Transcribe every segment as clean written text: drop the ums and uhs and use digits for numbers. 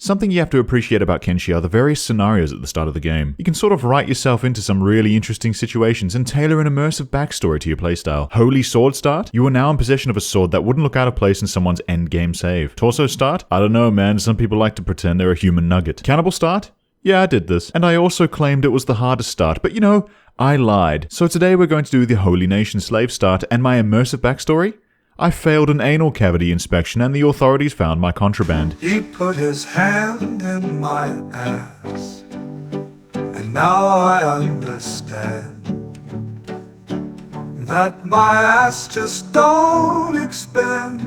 Something you have to appreciate about Kenshi are the various scenarios at the start of the game. You can sort of write yourself into some really interesting situations and tailor an immersive backstory to your playstyle. Holy Sword start? You are now in possession of a sword that wouldn't look out of place in someone's endgame save. Torso start? I don't know, man. Some people like to pretend they're a human nugget. Cannibal start? Yeah, I did this. And I also claimed it was the hardest start, but you know, I lied. So today we're going to do the Holy Nation slave start, and my immersive backstory? I failed an anal cavity inspection and the authorities found my contraband. He put his hand in my ass, and now I understand that my ass just don't expand.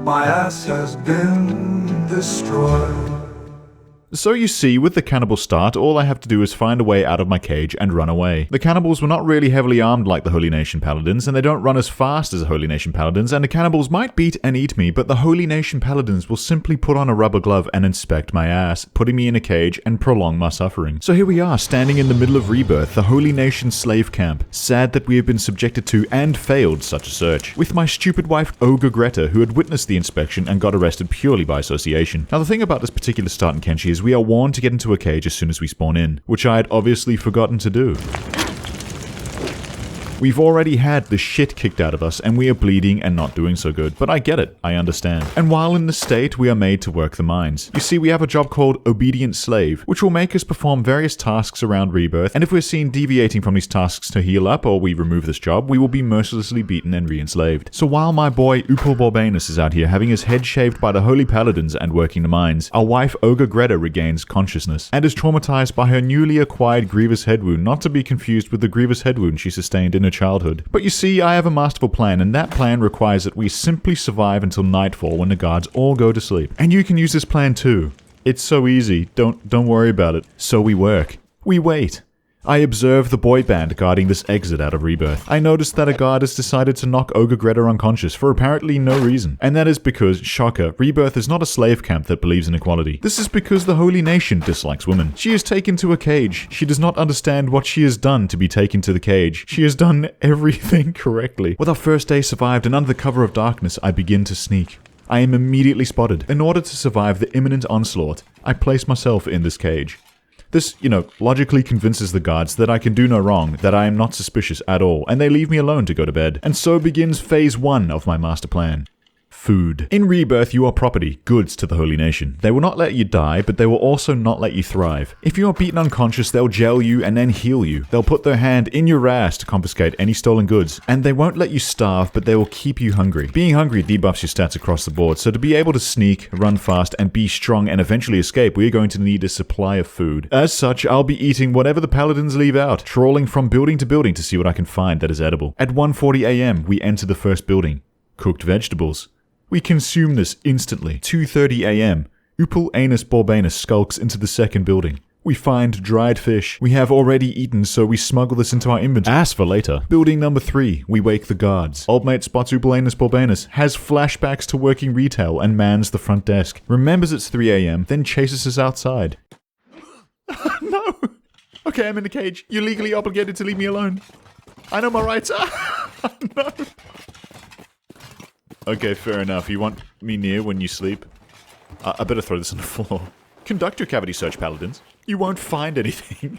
My ass has been destroyed. So you see, with the cannibal start, all I have to do is find a way out of my cage and run away. The cannibals were not really heavily armed like the Holy Nation Paladins, and they don't run as fast as the Holy Nation Paladins, and the cannibals might beat and eat me, but the Holy Nation Paladins will simply put on a rubber glove and inspect my ass, putting me in a cage and prolong my suffering. So here we are, standing in the middle of Rebirth, the Holy Nation slave camp. Sad that we have been subjected to and failed such a search. With my stupid wife Ogre Greta, who had witnessed the inspection and got arrested purely by association. Now the thing about this particular start in Kenshi is we are warned to get into a cage as soon as we spawn in, which I had obviously forgotten to do. We've already had the shit kicked out of us and we are bleeding and not doing so good, but I get it, I understand. And while in the state, we are made to work the mines. You see, we have a job called Obedient Slave, which will make us perform various tasks around Rebirth, and if we're seen deviating from these tasks to heal up or we remove this job, we will be mercilessly beaten and re-enslaved. So while my boy Borbanus is out here having his head shaved by the Holy Paladins and working the mines, our wife Ogre Greta regains consciousness and is traumatized by her newly acquired grievous head wound, not to be confused with the grievous head wound she sustained in her childhood. But you see, I have a masterful plan, and that plan requires that we simply survive until nightfall when the guards all go to sleep. And you can use this plan too. It's so easy, don't worry about it. So we work. We wait. I observe the boy band guarding this exit out of Rebirth. I noticed that a guard has decided to knock Ogre Greta unconscious for apparently no reason. And that is because, shocker, Rebirth is not a slave camp that believes in equality. This is because the Holy Nation dislikes women. She is taken to a cage. She does not understand what she has done to be taken to the cage. She has done everything correctly. With our first day survived and under the cover of darkness, I begin to sneak. I am immediately spotted. In order to survive the imminent onslaught, I place myself in this cage. This, logically convinces the guards that I can do no wrong, that I am not suspicious at all, and they leave me alone to go to bed. And so begins phase 1 of my master plan. Food. In Rebirth, you are property, goods to the Holy Nation. They will not let you die, but they will also not let you thrive. If you are beaten unconscious, they'll jail you and then heal you. They'll put their hand in your ass to confiscate any stolen goods. And they won't let you starve, but they will keep you hungry. Being hungry debuffs your stats across the board, so to be able to sneak, run fast, and be strong and eventually escape, we are going to need a supply of food. As such, I'll be eating whatever the paladins leave out, trawling from building to building to see what I can find that is edible. At 1:40 AM, we enter the first building. Cooked vegetables. We consume this instantly. 2:30 AM. Borbanus skulks into the second building. We find dried fish. We have already eaten, so we smuggle this into our inventory. Ask for later. Building number 3. We wake the guards. Old mate spots Borbanus, has flashbacks to working retail and mans the front desk. Remembers it's 3 AM, then chases us outside. No! Okay, I'm in the cage. You're legally obligated to leave me alone. I know my rights. No. Okay, fair enough. You want me near when you sleep? I better throw this on the floor. Conduct your cavity search, paladins. You won't find anything.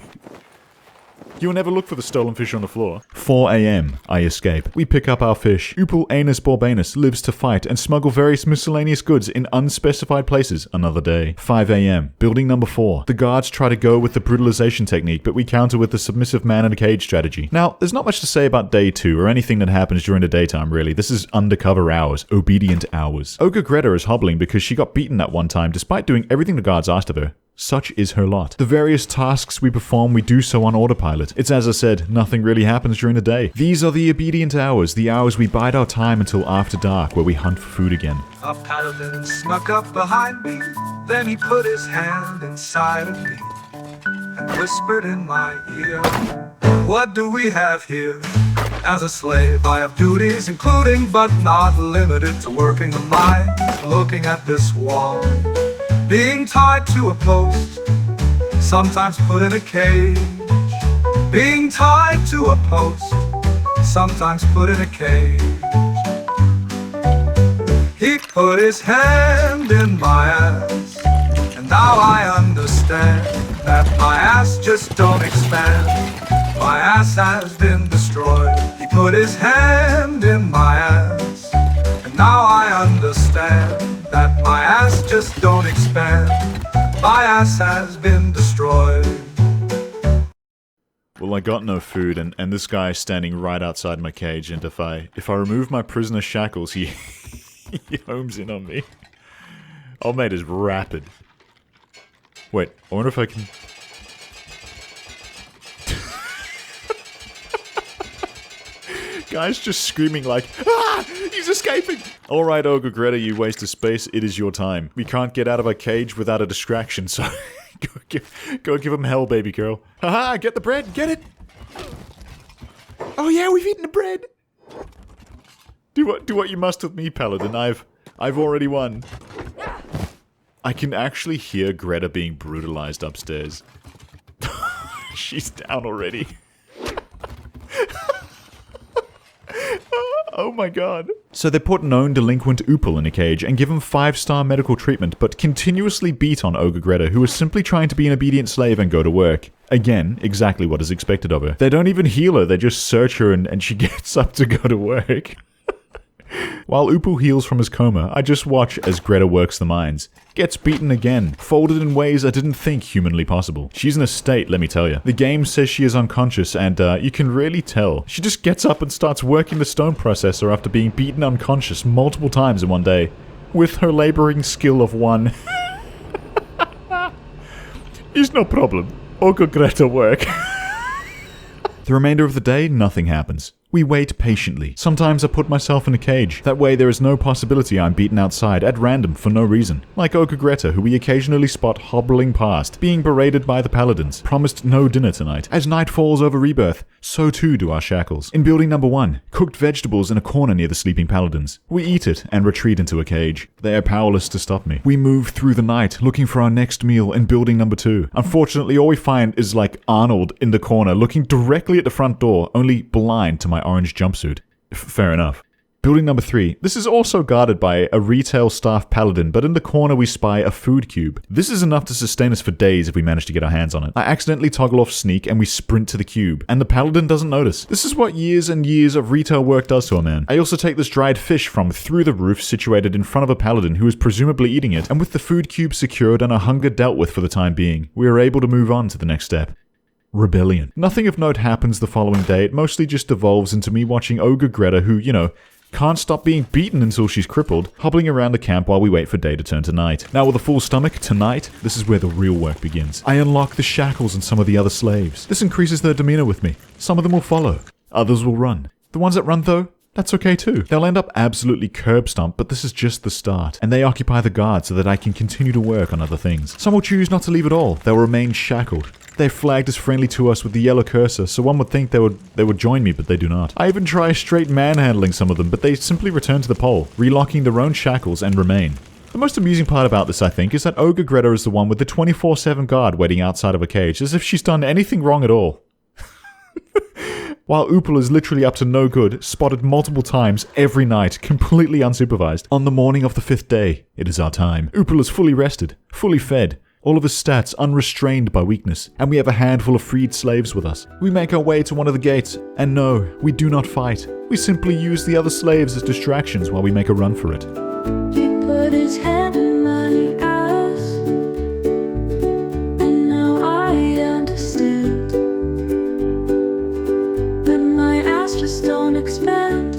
You'll never look for the stolen fish on the floor. 4 AM, I escape. We pick up our fish. Borbanus lives to fight and smuggle various miscellaneous goods in unspecified places another day. 5 AM, building number 4. The guards try to go with the brutalization technique, but we counter with the submissive man in a cage strategy. Now, there's not much to say about day 2 or anything that happens during the daytime, really. This is undercover hours, obedient hours. Ogre Greta is hobbling because she got beaten that one time despite doing everything the guards asked of her. Such is her lot. The various tasks we perform, we do so on autopilot. It's as I said, nothing really happens during the day. These are the obedient hours, the hours we bide our time until after dark, where we hunt for food again. A paladin snuck up behind me, then he put his hand inside of me and whispered in my ear, "What do we have here? As a slave, I have duties including but not limited to working the mine, looking at this wall, being tied to a post, sometimes put in a cage. Being tied to a post, sometimes put in a cage. He put his hand in my ass, and And now I understand that my ass just don't expand. My ass has been destroyed. He put his hand in my ass. And now I understand that my ass just don't expand. My ass has been destroyed. Well, I got no food, and this guy is standing right outside my cage, and if I remove my prisoner shackles, he he homes in on me. Old mate is rapid. Wait, I wonder if I can... Guy's just screaming like, ah! He's escaping! Alright, Ogre Greta, you waste of space, it is your time. We can't get out of our cage without a distraction, so... go give him hell, baby girl. Haha, get the bread, get it! Oh yeah, we've eaten the bread! Do what you must with me, Paladin. I've already won. I can actually hear Greta being brutalized upstairs. She's down already. Oh my god. So they put known delinquent Upal in a cage and give him 5-star medical treatment, but continuously beat on Ogre Greta, who is simply trying to be an obedient slave and go to work. Again, exactly what is expected of her. They don't even heal her, they just search her and she gets up to go to work. While Upal heals from his coma, I just watch as Greta works the mines. Gets beaten again, folded in ways I didn't think humanly possible. She's in a state, let me tell you. The game says she is unconscious, and you can really tell. She just gets up and starts working the stone processor after being beaten unconscious multiple times in one day. With her laboring skill of 1. It's no problem. Ogre Greta work. The remainder of the day, nothing happens. We wait patiently. Sometimes I put myself in a cage. That way there is no possibility I'm beaten outside at random for no reason. Like Ogre Greta, who we occasionally spot hobbling past, being berated by the paladins, promised no dinner tonight. As night falls over Rebirth, so too do our shackles. In building number 1, cooked vegetables in a corner near the sleeping paladins. We eat it and retreat into a cage. They are powerless to stop me. We move through the night looking for our next meal in building number 2. Unfortunately, all we find is like Arnold in the corner looking directly at the front door, only blind to my orange jumpsuit. Fair enough. Building number 3. This is also guarded by a retail staff paladin, but in the corner we spy a food cube. This is enough to sustain us for days if we manage to get our hands on it. I accidentally toggle off sneak and we sprint to the cube, and the paladin doesn't notice. This is what years and years of retail work does to a man. I also take this dried fish from through the roof situated in front of a paladin who is presumably eating it, and with the food cube secured and our hunger dealt with for the time being, we are able to move on to the next step. Rebellion. Nothing of note happens the following day. It mostly just devolves into me watching Ogre Greta, who, you know, can't stop being beaten until she's crippled, hobbling around the camp while we wait for day to turn to night. Now with a full stomach, tonight, this is where the real work begins. I unlock the shackles and some of the other slaves. This increases their demeanor with me. Some of them will follow. Others will run. The ones that run, though, that's okay too. They'll end up absolutely curb stomped, but this is just the start. And they occupy the guard so that I can continue to work on other things. Some will choose not to leave at all. They'll remain shackled. They're flagged as friendly to us with the yellow cursor, so one would think they would join me, but they do not. I even try straight manhandling some of them, but they simply return to the pole, relocking their own shackles and remain. The most amusing part about this, I think, is that Ogre Greta is the one with the 24/7 guard waiting outside of a cage, as if she's done anything wrong at all. While Upal is literally up to no good, spotted multiple times every night, completely unsupervised. On the morning of the 5th day, it is our time. Upal is fully rested, fully fed, all of his stats unrestrained by weakness, and we have a handful of freed slaves with us. We make our way to one of the gates, and no, we do not fight. We simply use the other slaves as distractions while we make a run for it. He put his hand in my ass, and now I understand that my ass just don't expand.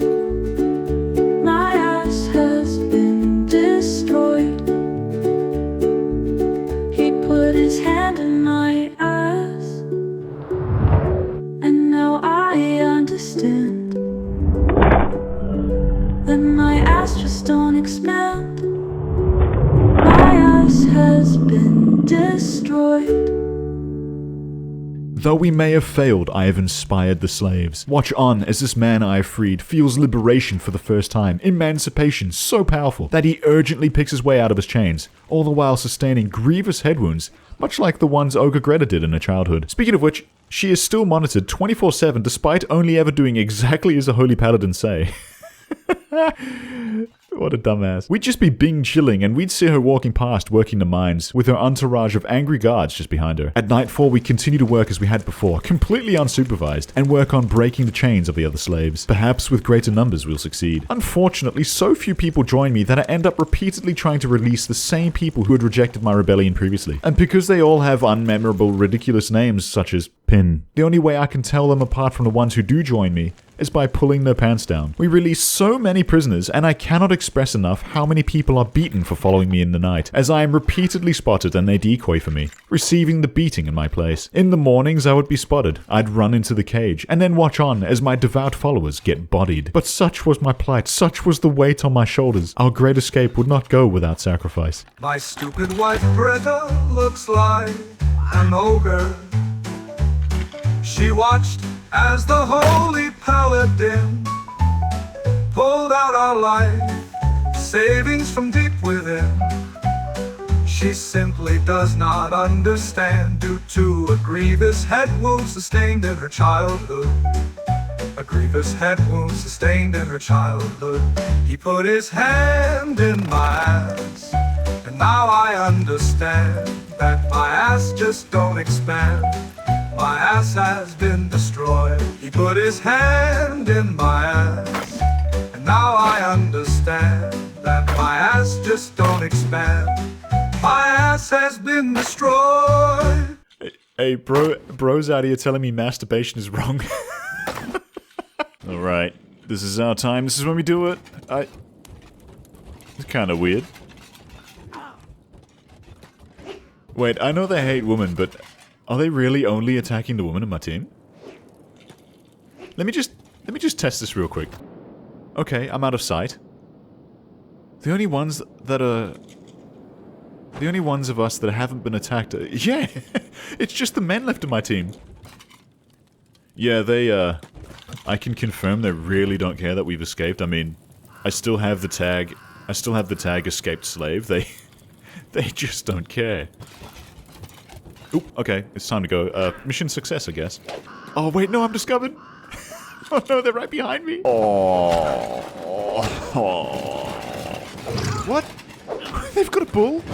My ass has been destroyed. He put his hand in my ass, and now I understand that my ass just don't expand. My ass has been destroyed. Though we may have failed, I have inspired the slaves. Watch on as this man I have freed feels liberation for the first time. Emancipation so powerful that he urgently picks his way out of his chains, all the while sustaining grievous head wounds, much like the ones Ogre Greta did in her childhood. Speaking of which, she is still monitored 24/7 despite only ever doing exactly as the Holy Paladins say. What a dumbass. We'd just be Bing chilling and we'd see her walking past working the mines with her entourage of angry guards just behind her. At nightfall, we'd continue to work as we had before, completely unsupervised, and work on breaking the chains of the other slaves. Perhaps with greater numbers we'll succeed. Unfortunately, so few people join me that I end up repeatedly trying to release the same people who had rejected my rebellion previously. And because they all have unmemorable, ridiculous names such as Pin, the only way I can tell them apart from the ones who do join me is by pulling their pants down. We release so many prisoners, and I cannot express enough how many people are beaten for following me in the night, as I am repeatedly spotted and they decoy for me, receiving the beating in my place. In the mornings I would be spotted, I'd run into the cage, and then watch on as my devout followers get bodied. But such was my plight, such was the weight on my shoulders, our great escape would not go without sacrifice. My stupid wife Greta looks like an ogre. She watched as the holy paladin pulled out our life savings from deep within. She simply does not understand due to a grievous head wound sustained in her childhood. A grievous head wound sustained in her childhood. He put his hand in my ass, and now I understand that my ass just don't expand. My ass has been destroyed. He put his hand in my ass, and now I understand that my ass just don't expand. My ass has been destroyed. Hey, bro's out here telling me masturbation is wrong. Alright, this is our time. This is when we do it. It's kind of weird. Wait, I know they hate women, but are they really only attacking the woman in my team? Let me just test this real quick. Okay, I'm out of sight. The only ones of us that haven't been attacked are, yeah, it's just the men left in my team. Yeah, I can confirm they really don't care that we've escaped. I mean, I still have the tag escaped slave. They just don't care. Oop, okay, it's time to go. Mission success, I guess. Oh, wait, no, I'm discovered. Oh, no, they're right behind me. Oh. What? They've got a bull?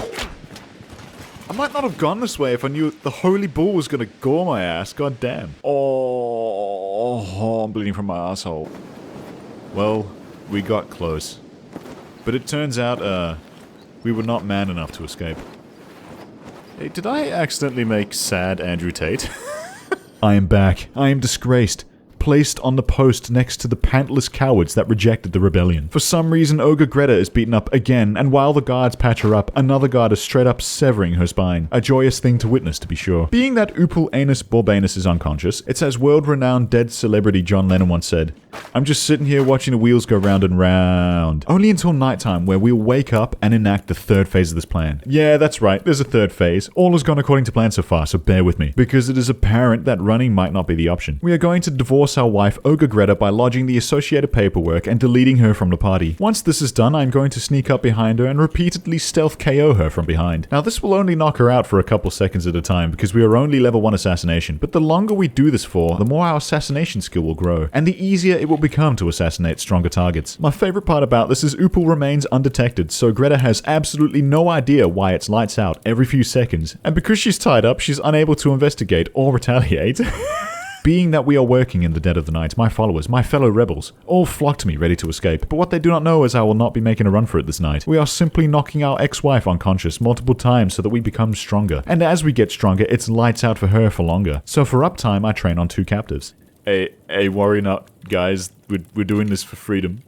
I might not have gone this way if I knew the holy bull was gonna gore my ass. God damn. Oh, I'm bleeding from my asshole. Well, we got close. But it turns out, we were not man enough to escape. Hey, did I accidentally make sad Andrew Tate? I am back. I am disgraced. Placed on the post next to the pantless cowards that rejected the rebellion. For some reason, Ogre Greta is beaten up again, and while the guards patch her up, another guard is straight up severing her spine. A joyous thing to witness, to be sure. Being that Upul Anus Borbanus is unconscious, it's as world-renowned dead celebrity John Lennon once said, "I'm just sitting here watching the wheels go round and round." Only until nighttime, where we'll wake up and enact the third phase of this plan. Yeah, that's right, there's a third phase. All has gone according to plan so far, so bear with me. Because it is apparent that running might not be the option. We are going to divorce our wife Ogre Greta by lodging the associated paperwork and deleting her from the party. Once this is done, I'm going to sneak up behind her and repeatedly stealth KO her from behind. Now this will only knock her out for a couple seconds at a time because we are only level 1 assassination, but the longer we do this for, the more our assassination skill will grow, and the easier it will become to assassinate stronger targets. My favorite part about this is Upul remains undetected, so Greta has absolutely no idea why it's lights out every few seconds, and because she's tied up, she's unable to investigate or retaliate. Being that we are working in the dead of the night, my followers, my fellow rebels, all flock to me ready to escape. But what they do not know is I will not be making a run for it this night. We are simply knocking our ex-wife unconscious multiple times so that we become stronger. And as we get stronger, it's lights out for her for longer. So for uptime, I train on 2 captives. Hey, worry not, guys. We're doing this for freedom.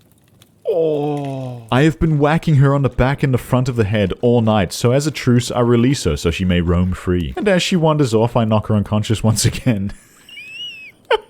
Oh. I have been whacking her on the back and the front of the head all night, so as a truce, I release her so she may roam free. And as she wanders off, I knock her unconscious once again.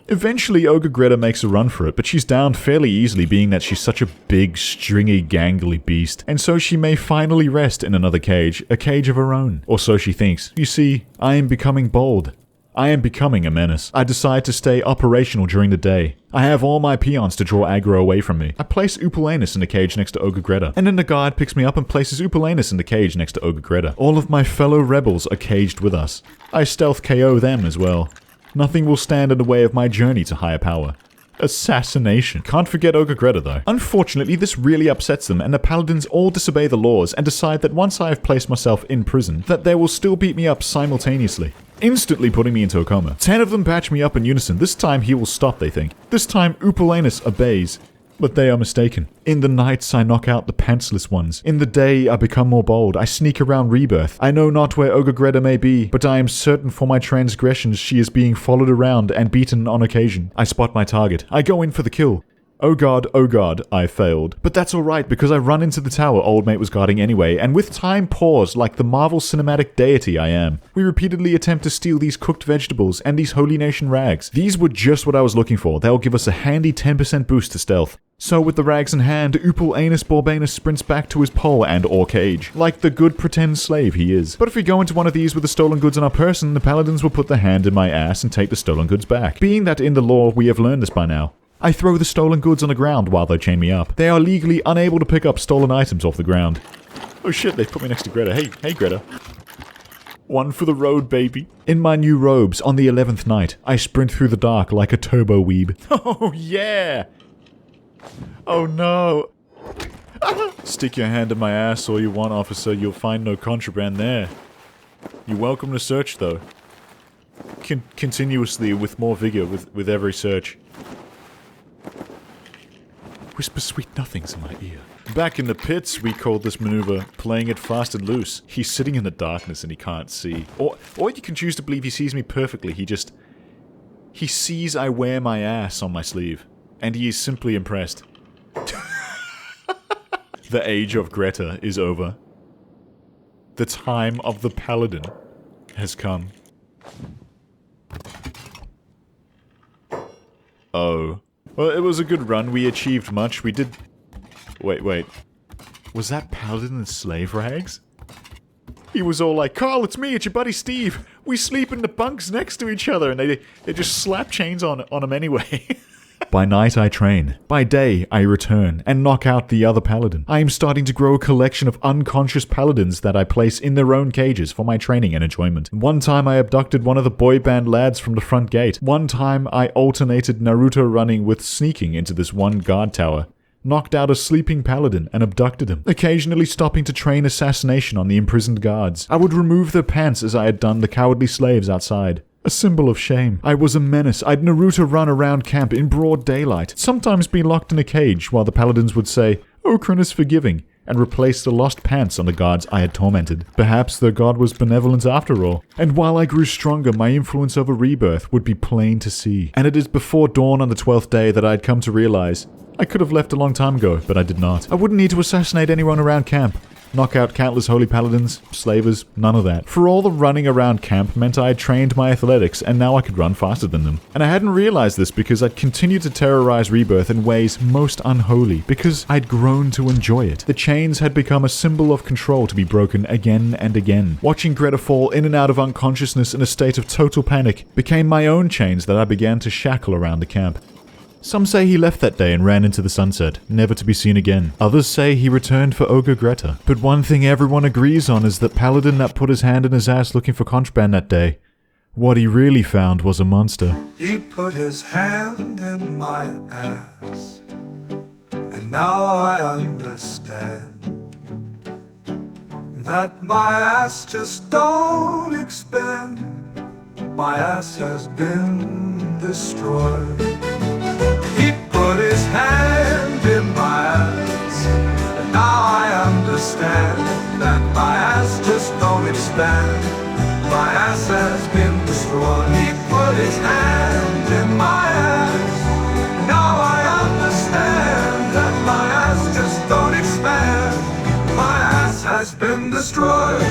Eventually, Ogre Greta makes a run for it, but she's downed fairly easily being that she's such a big, stringy, gangly beast, and so she may finally rest in another cage, a cage of her own. Or so she thinks. You see, I am becoming bold. I am becoming a menace. I decide to stay operational during the day. I have all my peons to draw aggro away from me. I place Upulanus in the cage next to Ogre Greta, and then the guard picks me up and places Upulanus in the cage next to Ogre Greta. All of my fellow rebels are caged with us. I stealth KO them as well. Nothing will stand in the way of my journey to higher power. Assassination. Can't forget Ogre Greta though. Unfortunately, this really upsets them, and the paladins all disobey the laws and decide that once I have placed myself in prison, that they will still beat me up simultaneously, instantly putting me into a coma. 10 of them patch me up in unison. This time he will stop, they think. This time Upulanus obeys. But they are mistaken. In the nights I knock out the pantsless ones. In the day I become more bold. I sneak around Rebirth. I know not where Ogre Greta may be, but I am certain for my transgressions she is being followed around and beaten on occasion. I spot my target. I go in for the kill. Oh god, I failed. But that's alright, because I run into the tower old mate was guarding anyway, and with time pause like the Marvel cinematic deity I am. We repeatedly attempt to steal these cooked vegetables and these Holy Nation rags. These were just what I was looking for. They'll give us a handy 10% boost to stealth. So with the rags in hand, Upulanus Borbanus sprints back to his pole and or cage, like the good pretend slave he is. But if we go into one of these with the stolen goods on our person, the paladins will put their hand in my ass and take the stolen goods back. Being that in the lore we have learned this by now, I throw the stolen goods on the ground while they chain me up. They are legally unable to pick up stolen items off the ground. Oh shit, they put me next to Greta. Hey Greta. One for the road, baby. In my new robes, on the 11th night, I sprint through the dark like a turbo weeb. Oh yeah! Oh no! Stick your hand in my ass all you want, officer. You'll find no contraband there. You're welcome to search, though. Continuously, with more vigor, with every search. Whisper sweet nothings in my ear. Back in the pits, we called this maneuver playing it fast and loose. He's sitting in the darkness and he can't see. Or you can choose to believe he sees me perfectly. He sees I wear my ass on my sleeve. And he is simply impressed. The age of Greta is over. The time of the paladin has come. Oh. Well, it was a good run. We achieved much. We did... Wait. Was that paladin in slave rags? He was all like, Carl, it's me, it's your buddy Steve. We sleep in the bunks next to each other. And they just slap chains on him anyway. By night I train. By day I return and knock out the other paladin. I am starting to grow a collection of unconscious paladins that I place in their own cages for my training and enjoyment. One time I abducted one of the boy band lads from the front gate. One time I alternated Naruto running with sneaking into this one guard tower. Knocked out a sleeping paladin and abducted him, occasionally stopping to train assassination on the imprisoned guards. I would remove their pants as I had done the cowardly slaves outside. A symbol of shame. I was a menace. I'd Naruto run around camp in broad daylight, sometimes be locked in a cage while the paladins would say, Okran is forgiving, and replace the lost pants on the guards I had tormented. Perhaps their god was benevolent after all. And while I grew stronger, my influence over Rebirth would be plain to see. And it is before dawn on the 12th day that I had come to realize I could have left a long time ago, but I did not. I wouldn't need to assassinate anyone around camp. Knock out countless holy paladins, slavers, none of that. For all the running around camp meant I had trained my athletics, and now I could run faster than them. And I hadn't realized this because I'd continued to terrorize Rebirth in ways most unholy, because I'd grown to enjoy it. The chains had become a symbol of control to be broken again and again. Watching Greta fall in and out of unconsciousness in a state of total panic became my own chains that I began to shackle around the camp. Some say he left that day and ran into the sunset, never to be seen again. Others say he returned for Ogre Greta. But one thing everyone agrees on is that paladin that put his hand in his ass looking for contraband that day, what he really found was a monster. He put his hand in my ass, and now I understand that my ass just don't expand. My ass has been destroyed. He put his hand in my ass, and now I understand that my ass just don't expand. My ass has been destroyed. He put his hand in my ass, and now I understand that my ass just don't expand. My ass has been destroyed.